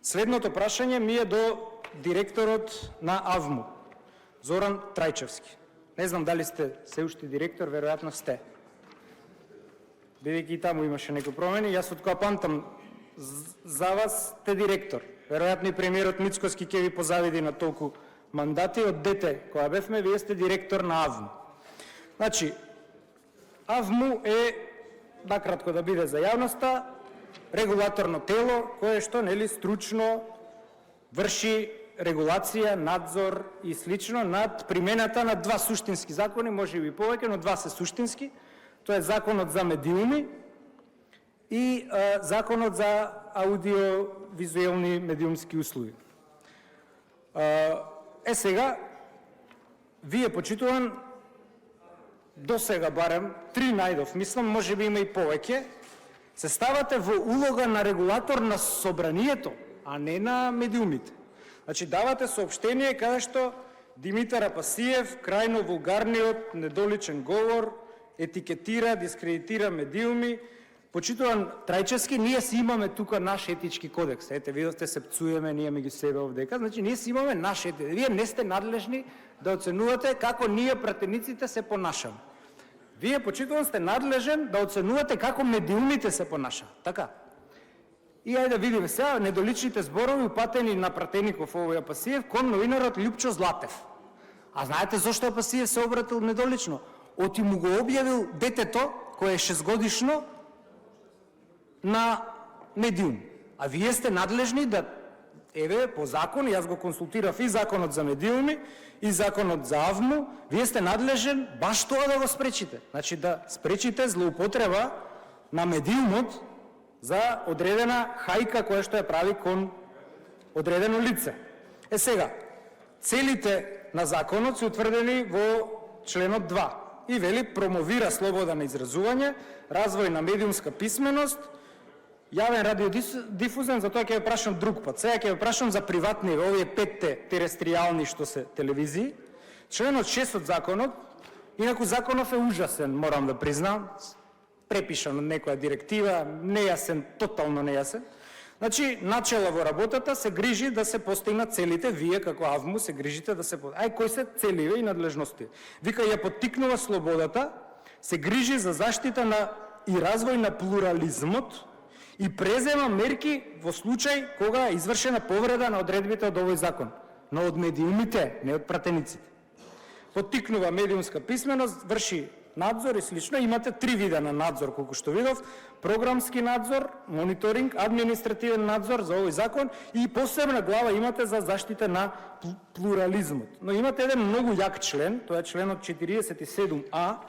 Следното прашање ми е до директорот на АВМУ, Зоран Трајчевски. Не знам дали сте се уште директор, веројатно сте. Бидејќи и таму имаше некои промени, јас од кога памтам за вас сте директор. Веројатно и премиерот Мицкоски ќе ви позавиди на толку мандати. Од дете која бевме, вие сте директор на АВМУ. Значи, АВМУ е, накратко да биде за јавноста, регулаторно тело кое што нели стручно врши регулација, надзор и слично над примената на два суштински закони, може би повеќе, но два се суштински. Тоа е Законот за медиуми и Законот за аудиовизуелни медиумски услуги. Сега, вие почитуван, до сега барем, 3 најдов, мислам, може би има и повеќе, се ставате во улога на регулатор на собранието, а не на медиумите. Значи, давате соопштение каде што Димитар Апасиев, крајно вулгарниот, недоличен говор, етикетира, дискредитира медиуми. Почитуван Трајчевски, ние си имаме тука наш етички кодекс. Ете, видовте, се пцуеме, ние меѓу себе овдека. Значи, ние си имаме наш етички. Вие не сте надлежни да оценувате како ние пратениците се понашаме. Вие, почитуван, сте надлежен да оценувате како медиумите се понашаат. Така? И ајде да видиме сега недоличните зборови упатени на пратеников овој Апасиев кон новинарот Љупчо Златев. А знаете зошто Апасиев се обратил недолично? Оти му го објавил детето, кое е 6-годишно, на медиум. А вие сте надлежни да, еве, по закон, јас го консултирав и Законот за медиуми, и Законот за АВМУ, вие сте надлежен баш тоа да го спречите. Значи да спречите злоупотреба на медиумот за одредена хајка која што ја прави кон одредено лице. Сега, целите на законот се утврдени во членот 2 и вели промовира слобода на изразување, развој на медиумска писменост, јавен радиодифузен, за тоа ќе ве прашам друг пат. Сега ќе ве прашам за приватни, овие 5 терестријални што се телевизии. Членот 6 од законот, инаку законов е ужасен, морам да признам, препишан од некоја директива, нејасен, тотално нејасен. Значи, начела во работата се грижи да се постигнат целите, вие како АВМУ се грижите да се постигнат. Кои се целиве и надлежности? Вика, ја поттикнува слободата, се грижи за заштита на и развој на плурализмот и презема мерки во случај кога е извршена повреда на одредбите од овој закон, но од медиумите, не од пратениците. Поттикнува медиумска писменост, врши надзор и слично. Имате 3 вида на надзор, колку што видов: програмски надзор, мониторинг, административен надзор за овој закон и посебна глава имате за заштита на плурализмот. Но имате еден многу јак член, тоа е членот 47а,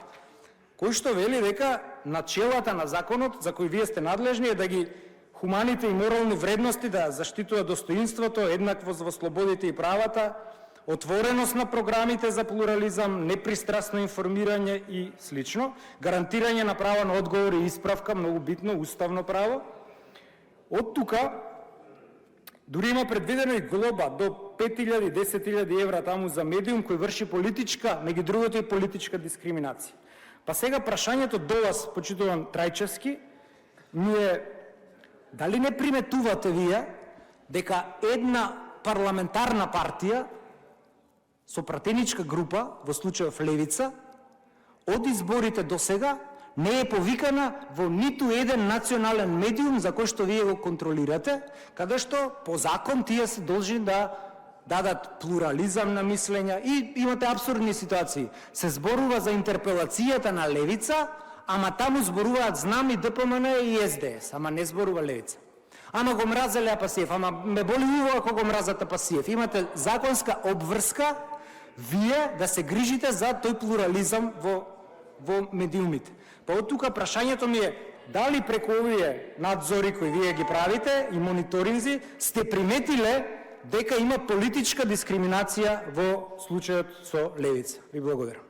кој што вели дека начелата на законот за кој вие сте надлежни е да ги хуманите и морални вредности, да заштитува достоинството, еднаквост во слободите и правата, отвореност на програмите за плурализам, непристрасно информирање и слично, гарантирање на право на одговор и исправка, многу битно, уставно право. Од тука, дури има предвидено и глоба до 5.000 – 10.000 евра таму за медиум кој врши политичка, меѓу другото и политичка дискриминација. Па сега прашањето до вас, почитуван Трајчевски, ми е дали не приметувате вие дека една парламентарна партија со пратеничка група, во случајов Левица, од изборите до сега не е повикана во ниту еден национален медиум за кој што вие го контролирате, каде што по закон тие се должни да дадат плурализам на мислења и имате абсурдни ситуации. Се зборува за интерпелацијата на Левица, ама таму зборуваат знам и ДПМН и СДС, ама не зборува Левица. Ама го мразеле Апасиев, ама ме боли уво ако го мразат Апасиев. Имате законска обврска вие да се грижите за тој плурализам во медиумите. Па од тука прашањето ми е дали преку овие надзори кои вие ги правите и мониторинзи сте приметиле дека има политичка дискриминација во случајот со Левица. Ви благодарам.